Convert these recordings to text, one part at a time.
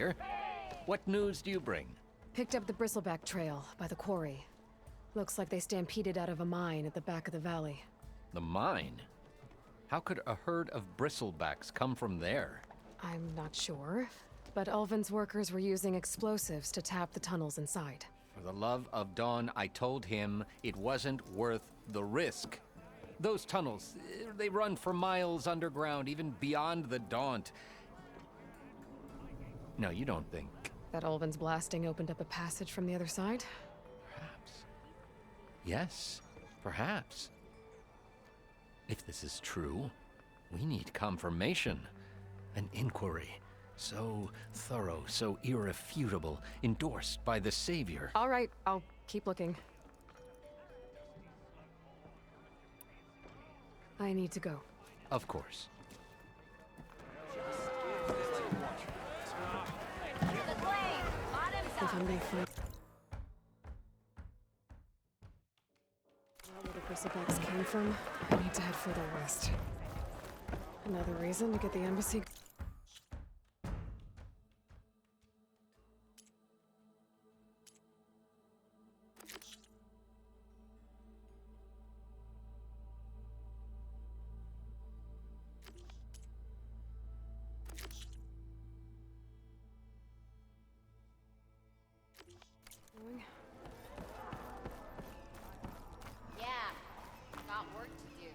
here. What news do you bring? Picked up the bristleback trail by the quarry. Looks like they stampeded out of a mine at the back of the valley. The mine? How could a herd of bristlebacks come from there? I'm not sure, but Ulvin's workers were using explosives to tap the tunnels inside. For the love of Dawn, I told him it wasn't worth the risk. Those tunnels, they run for miles underground, even beyond the Daunt. No, you don't think... That Ulvin's blasting opened up a passage from the other side? Perhaps. Yes, perhaps. If this is true, we need confirmation. An inquiry. So thorough, so irrefutable, endorsed by the Savior. All right, I'll keep looking. I need to go. Of course. If I'm being frank, where the bristlebacks came from, I need to head further west. Another reason to get the embassy. Yeah, got work to do.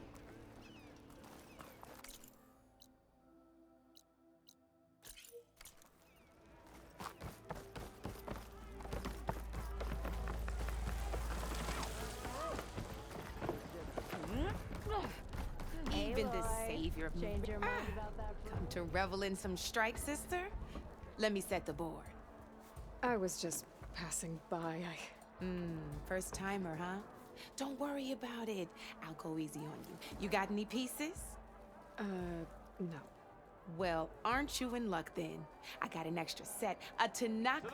Even the savior of Change your mind about that, bro? Come to revel in some strike, sister? Let me set the board. I was just passing by. First timer, huh? Don't worry about it. I'll go easy on you. You got any pieces? No. Well, aren't you in luck then? I got an extra set, a Tanakh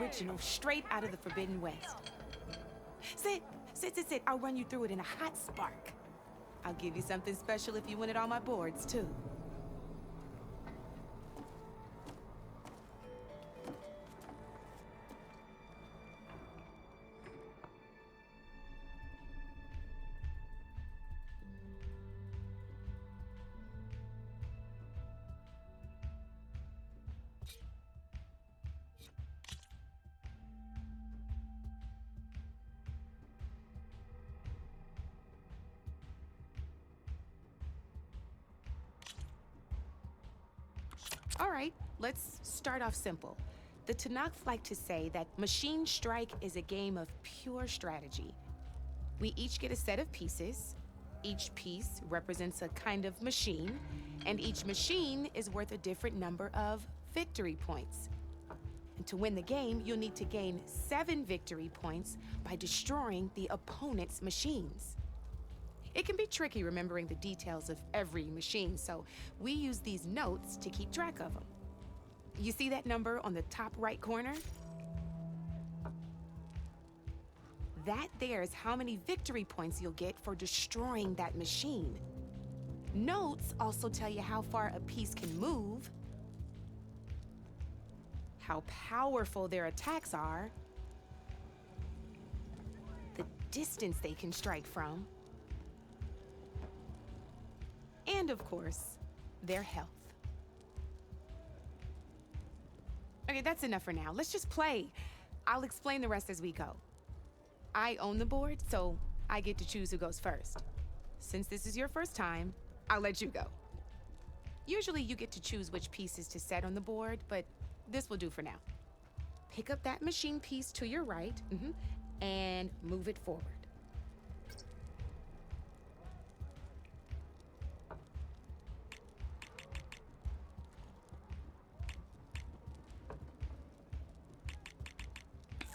original straight out of the Forbidden West. Sit. I'll run you through it in a hot spark. I'll give you something special if you win it on my boards, too. All right, let's start off simple. The Tanakh like to say that Machine Strike is a game of pure strategy. We each get a set of pieces. Each piece represents a kind of machine, and each machine is worth a different number of victory points. And to win the game, you'll need to gain 7 victory points by destroying the opponent's machines. It can be tricky remembering the details of every machine, so we use these notes to keep track of them. You see that number on the top right corner? That there is how many victory points you'll get for destroying that machine. Notes also tell you how far a piece can move, how powerful their attacks are, the distance they can strike from, and of course, their health. Okay, that's enough for now. Let's just play. I'll explain the rest as we go. I own the board, so I get to choose who goes first. Since this is your first time, I'll let you go. Usually you get to choose which pieces to set on the board, but this will do for now. Pick up that machine piece to your right, and move it forward.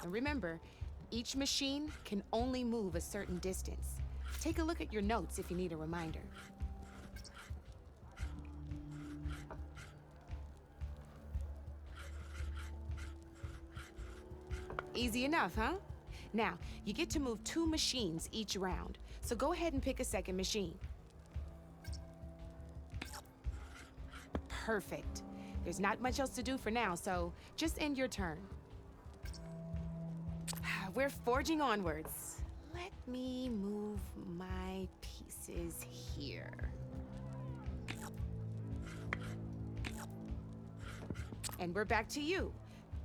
And remember, each machine can only move a certain distance. Take a look at your notes if you need a reminder. Easy enough, huh? Now, you get to move 2 machines each round, so go ahead and pick a second machine. Perfect. There's not much else to do for now, so just end your turn. We're forging onwards. Let me move my pieces here. And we're back to you.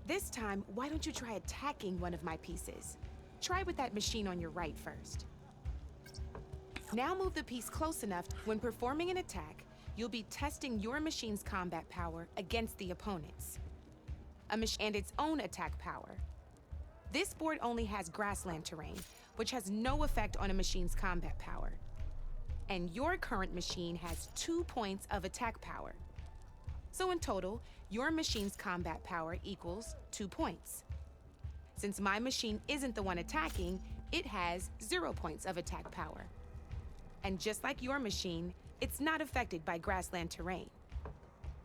This time, why don't you try attacking one of my pieces? Try with that machine on your right first. Now move the piece close enough when performing an attack, you'll be testing your machine's combat power against the opponent's. And its own attack power. This board only has grassland terrain, which has no effect on a machine's combat power. And your current machine has 2 points of attack power. So in total, your machine's combat power equals 2 points. Since my machine isn't the one attacking, it has 0 points of attack power. And just like your machine, it's not affected by grassland terrain.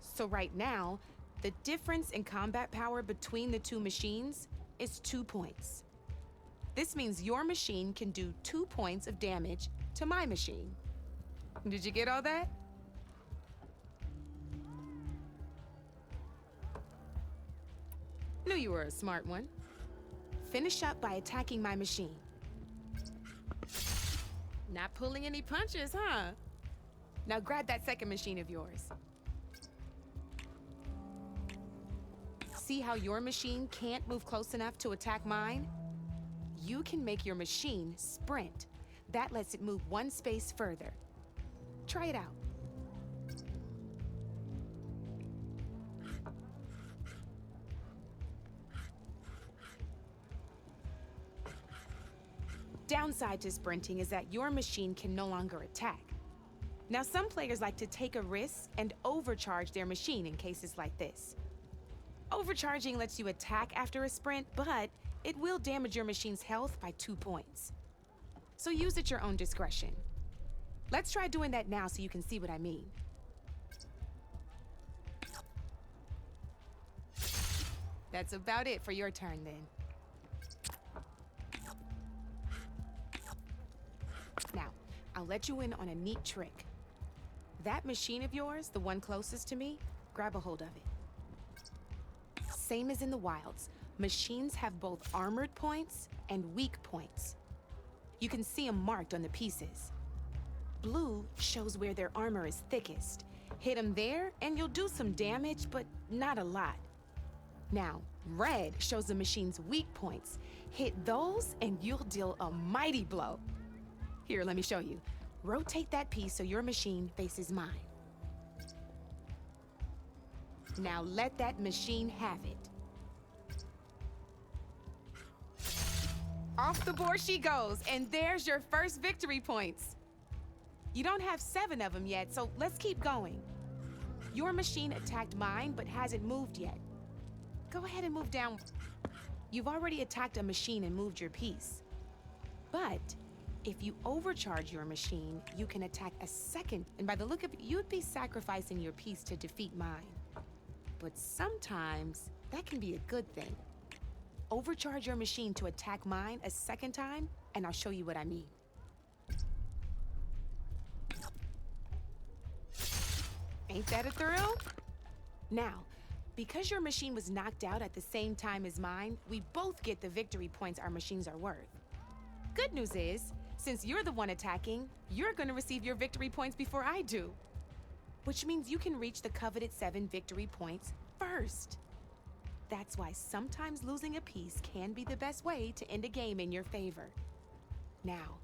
So right now, the difference in combat power between the two machines is 2 points. This means your machine can do 2 points of damage to my machine. Did you get all that? Knew you were a smart one. Finish up by attacking my machine. Not pulling any punches, huh? Now grab that second machine of yours. See how your machine can't move close enough to attack mine? You can make your machine sprint. That lets it move 1 space further. Try it out. Downside to sprinting is that your machine can no longer attack. Now, some players like to take a risk and overcharge their machine in cases like this. Overcharging lets you attack after a sprint, but it will damage your machine's health by 2 points. So use at your own discretion. Let's try doing that now so you can see what I mean. That's about it for your turn then. Now, I'll let you in on a neat trick. That machine of yours, the one closest to me, grab a hold of it. Same as in the wilds, machines have both armored points and weak points. You can see them marked on the pieces. Blue shows where their armor is thickest. Hit them there and you'll do some damage, but not a lot. Now, red shows the machine's weak points. Hit those and you'll deal a mighty blow. Here, let me show you. Rotate that piece so your machine faces mine. Now let that machine have it. Off the board she goes, and there's your first victory points. You don't have 7 of them yet, so let's keep going. Your machine attacked mine, but hasn't moved yet. Go ahead and move down. You've already attacked a machine and moved your piece. But if you overcharge your machine, you can attack a second, and by the look of it, you'd be sacrificing your piece to defeat mine. But sometimes, that can be a good thing. Overcharge your machine to attack mine a second time, and I'll show you what I mean. Ain't that a thrill? Now, because your machine was knocked out at the same time as mine, we both get the victory points our machines are worth. Good news is, since you're the one attacking, you're gonna receive your victory points before I do. Which means you can reach the coveted 7 victory points first. That's why sometimes losing a piece can be the best way to end a game in your favor. Now,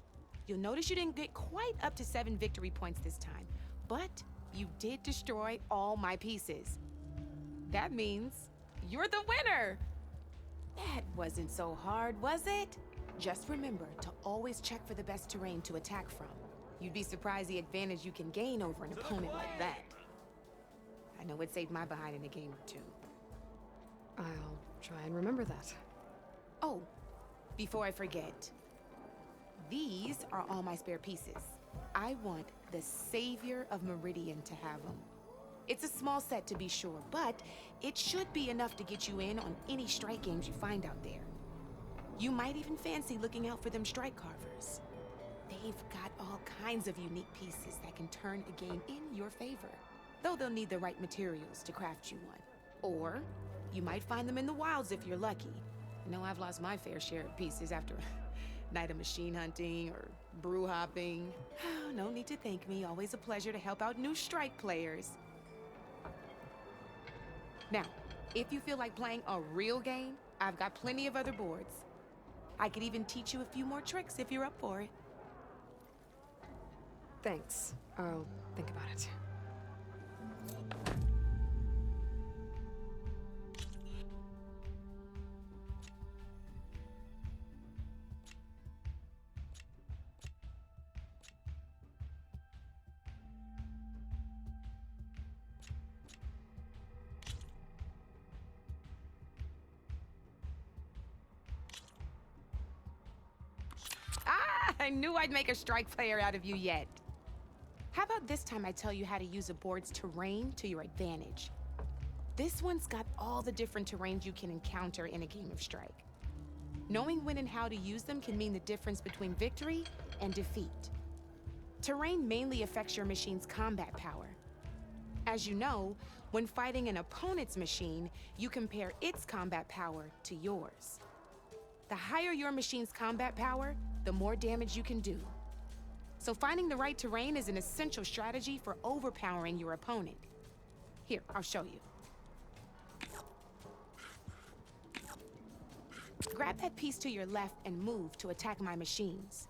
you'll notice you didn't get quite up to 7 victory points this time, but you did destroy all my pieces. That means you're the winner! That wasn't so hard, was it? Just remember to always check for the best terrain to attack from. You'd be surprised the advantage you can gain over an opponent like that. I know it saved my behind in a game or 2. I'll try and remember that. Oh, before I forget, these are all my spare pieces. I want the Savior of Meridian to have them. It's a small set to be sure, but it should be enough to get you in on any strike games you find out there. You might even fancy looking out for them strike carvers. They've got all kinds of unique pieces that can turn a game in your favor. though they'll need the right materials to craft you one. Or you might find them in the wilds if you're lucky. I know I've lost my fair share of pieces after a night of machine hunting or brew hopping. No need to thank me. Always a pleasure to help out new strike players. Now, if you feel like playing a real game, I've got plenty of other boards. I could even teach you a few more tricks if you're up for it. Thanks. I'll think about it. I knew I'd make a strike player out of you yet. How about this time I tell you how to use a board's terrain to your advantage? This one's got all the different terrains you can encounter in a game of Strike. Knowing when and how to use them can mean the difference between victory and defeat. Terrain mainly affects your machine's combat power. As you know, when fighting an opponent's machine, you compare its combat power to yours. The higher your machine's combat power, the more damage you can do. So finding the right terrain is an essential strategy for overpowering your opponent. Here, I'll show you. Grab that piece to your left and move to attack my machines.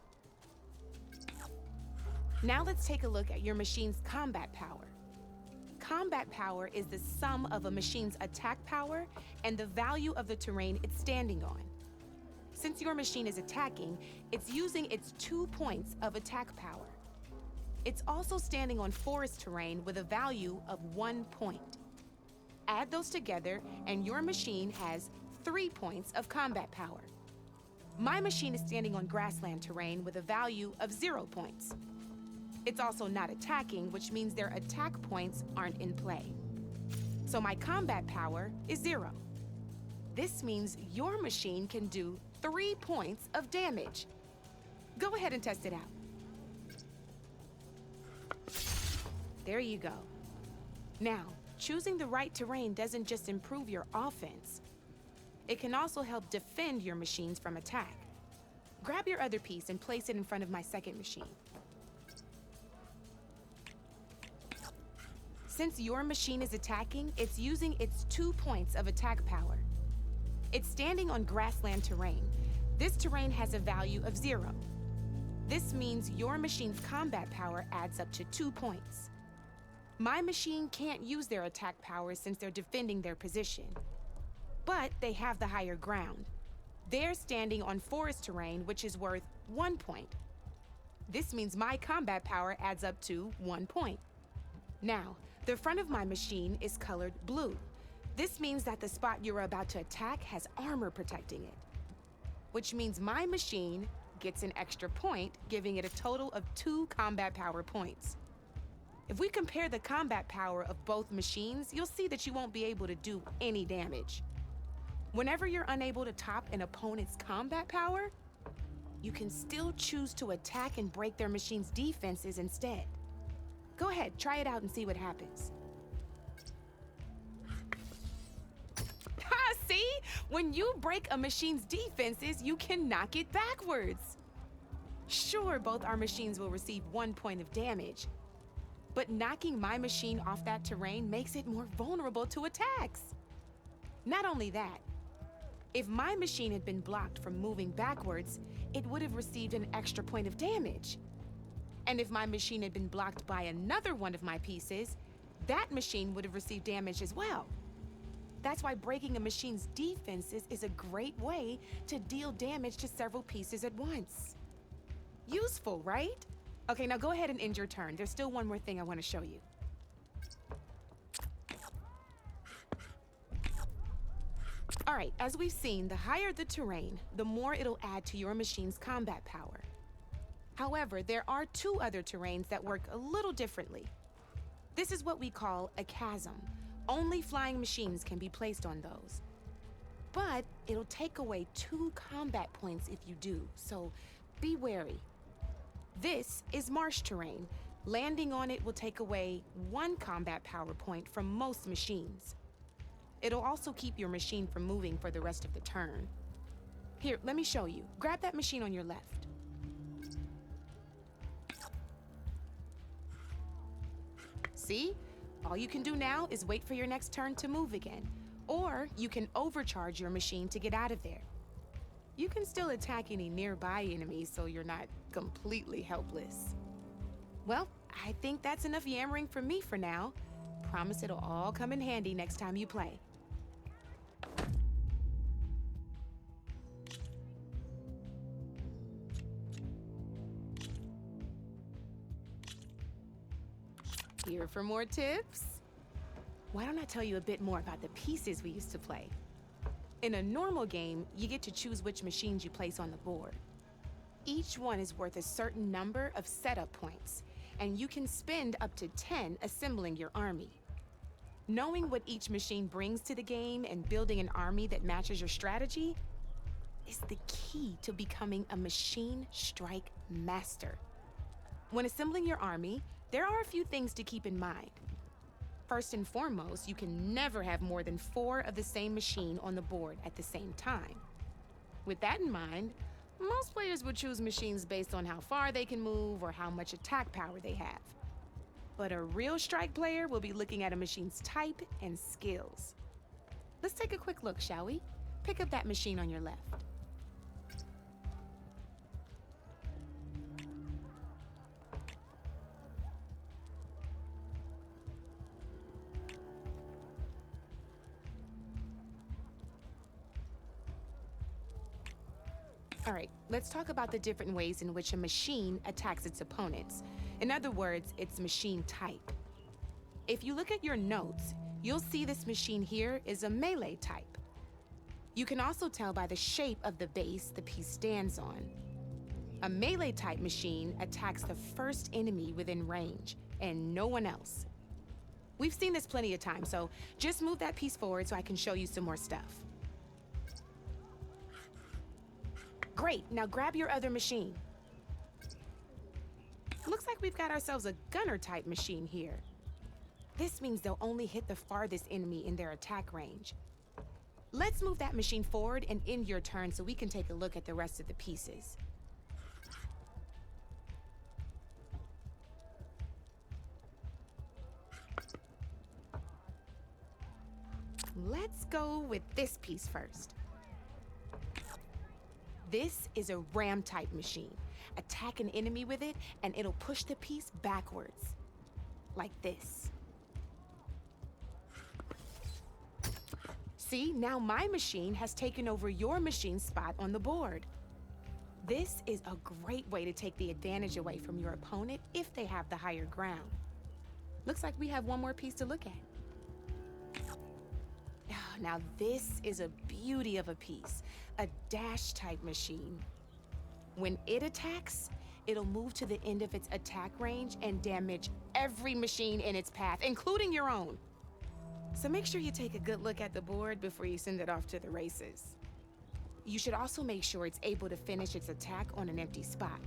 Now let's take a look at your machine's combat power. Combat power is the sum of a machine's attack power and the value of the terrain it's standing on. Since your machine is attacking, it's using its 2 points of attack power. It's also standing on forest terrain with a value of 1 point. Add those together, and your machine has 3 points of combat power. My machine is standing on grassland terrain with a value of 0 points. It's also not attacking, which means their attack points aren't in play. So my combat power is 0. This means your machine can do 3 points of damage. Go ahead and test it out. There you go. Now, choosing the right terrain doesn't just improve your offense. It can also help defend your machines from attack. Grab your other piece and place it in front of my second machine. Since your machine is attacking, it's using its 2 points of attack power. It's standing on grassland terrain. This terrain has a value of 0. This means your machine's combat power adds up to 2 points. My machine can't use their attack power since they're defending their position. But they have the higher ground. They're standing on forest terrain, which is worth 1 point. This means my combat power adds up to 1 point. Now, the front of my machine is colored blue. This means that the spot you're about to attack has armor protecting it, which means my machine gets an extra point, giving it a total of 2 combat power points. If we compare the combat power of both machines, you'll see that you won't be able to do any damage. Whenever you're unable to top an opponent's combat power, you can still choose to attack and break their machine's defenses instead. Go ahead, try it out and see what happens. See? When you break a machine's defenses, you can knock it backwards. Sure, both our machines will receive 1 point of damage, but knocking my machine off that terrain makes it more vulnerable to attacks. Not only that, if my machine had been blocked from moving backwards, it would have received an extra point of damage. And if my machine had been blocked by another one of my pieces, that machine would have received damage as well. That's why breaking a machine's defenses is a great way to deal damage to several pieces at once. Useful, right? Okay, now go ahead and end your turn. There's still one more thing I want to show you. All right, as we've seen, the higher the terrain, the more it'll add to your machine's combat power. However, there are 2 other terrains that work a little differently. This is what we call a chasm. Only flying machines can be placed on those. But it'll take away 2 combat points if you do, so be wary. This is marsh terrain. Landing on it will take away one combat power point from most machines. It'll also keep your machine from moving for the rest of the turn. Here, let me show you. Grab that machine on your left. See? All you can do now is wait for your next turn to move again. Or you can overcharge your machine to get out of there. You can still attack any nearby enemies so you're not completely helpless. Well, I think that's enough yammering from me for now. Promise it'll all come in handy next time you play. Here for more tips? Why don't I tell you a bit more about the pieces we used to play? In a normal game, you get to choose which machines you place on the board. Each one is worth a certain number of setup points, and you can spend up to 10 assembling your army. Knowing what each machine brings to the game and building an army that matches your strategy is the key to becoming a machine strike master. When assembling your army, there are a few things to keep in mind. First and foremost, you can never have more than 4 of the same machine on the board at the same time. With that in mind, most players would choose machines based on how far they can move or how much attack power they have. But a real strike player will be looking at a machine's type and skills. Let's take a quick look, shall we? Pick up that machine on your left. All right, let's talk about the different ways in which a machine attacks its opponents. In other words, its machine type. If you look at your notes, you'll see this machine here is a melee type. You can also tell by the shape of the base the piece stands on. A melee type machine attacks the first enemy within range, and no one else. We've seen this plenty of times, so just move that piece forward so I can show you some more stuff. Great, now grab your other machine. Looks like we've got ourselves a gunner-type machine here. This means they'll only hit the farthest enemy in their attack range. Let's move that machine forward and end your turn so we can take a look at the rest of the pieces. Let's go with this piece first. This is a ram-type machine. Attack an enemy with it, and it'll push the piece backwards. Like this. See, now my machine has taken over your machine's spot on the board. This is a great way to take the advantage away from your opponent if they have the higher ground. Looks like we have one more piece to look at. Now this is a beauty of a piece, a dash-type machine. When it attacks, it'll move to the end of its attack range and damage every machine in its path, including your own. So make sure you take a good look at the board before you send it off to the races. You should also make sure it's able to finish its attack on an empty spot.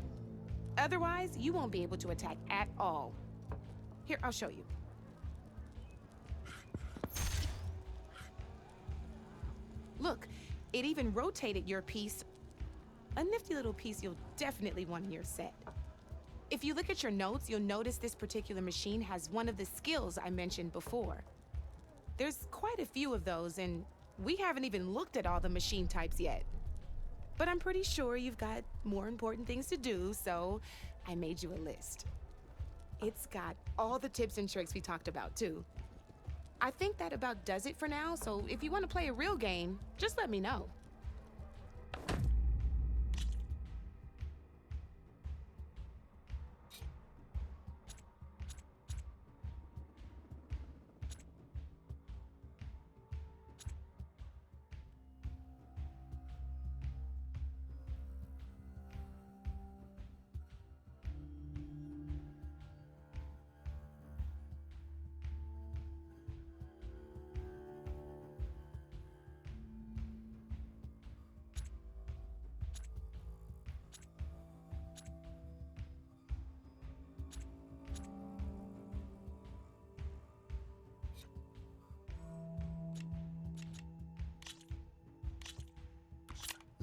Otherwise, you won't be able to attack at all. Here, I'll show you. Look, it even rotated your piece. A nifty little piece you'll definitely want in your set. If you look at your notes, you'll notice this particular machine has one of the skills I mentioned before. There's quite a few of those, and we haven't even looked at all the machine types yet. But I'm pretty sure you've got more important things to do, so I made you a list. It's got all the tips and tricks we talked about, too. I think that about does it for now, so if you want to play a real game, just let me know.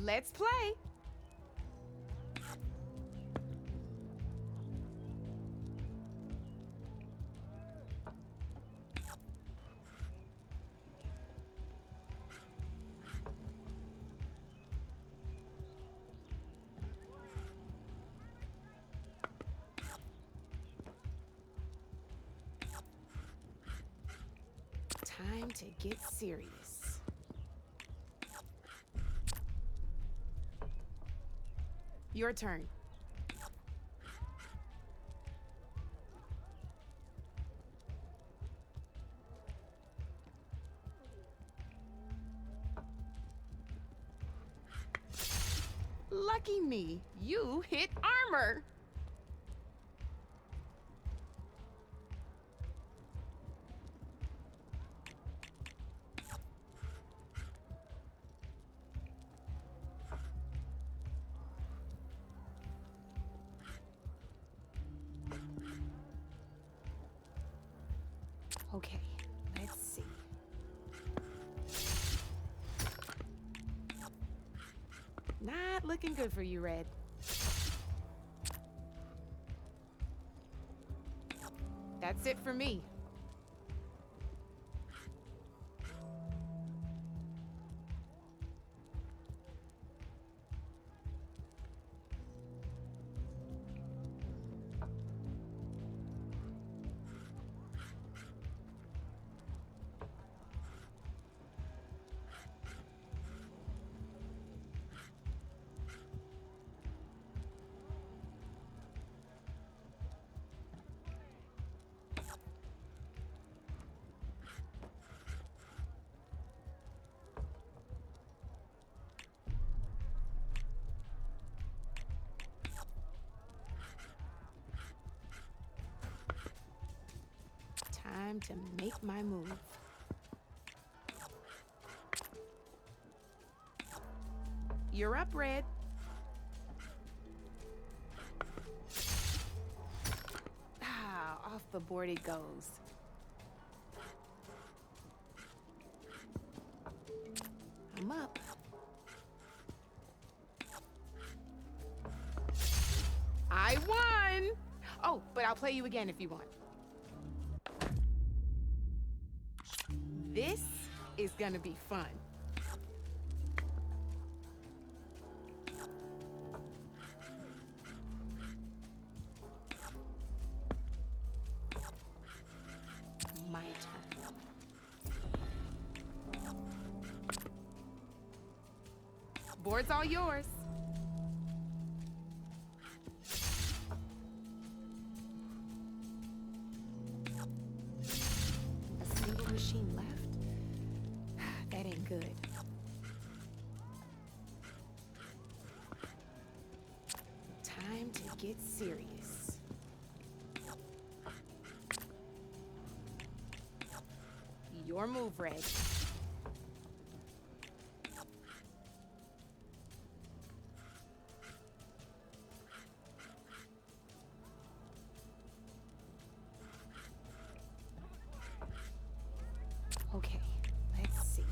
Let's play. Time to get serious. Your turn. Lucky me, you hit armor. Okay, let's see. Not looking good for you, Red. That's it for me. Time to make my move. You're up, Red. Ah, off the board it goes. I'm up. I won! Oh, but I'll play you again if you want. This is gonna be fun. My turn. Board's all yours. A single machine left? That ain't good. Time to get serious. Your move, Red. Okay, let's see.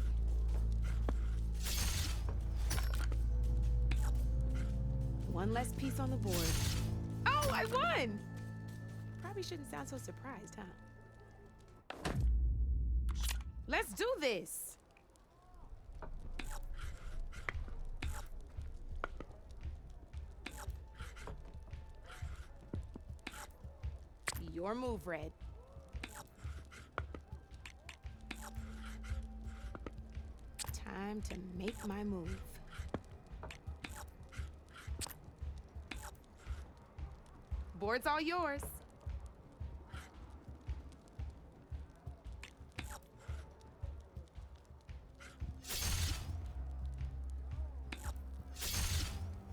One less piece on the board. Oh, I won! Probably shouldn't sound so surprised, huh? Let's do this! Your move, Red. Time to make my move. Board's all yours.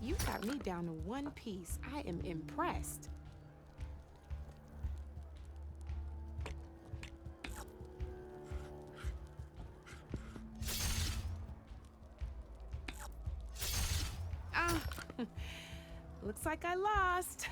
You got me down to one piece. I am impressed. Ah, looks like I lost.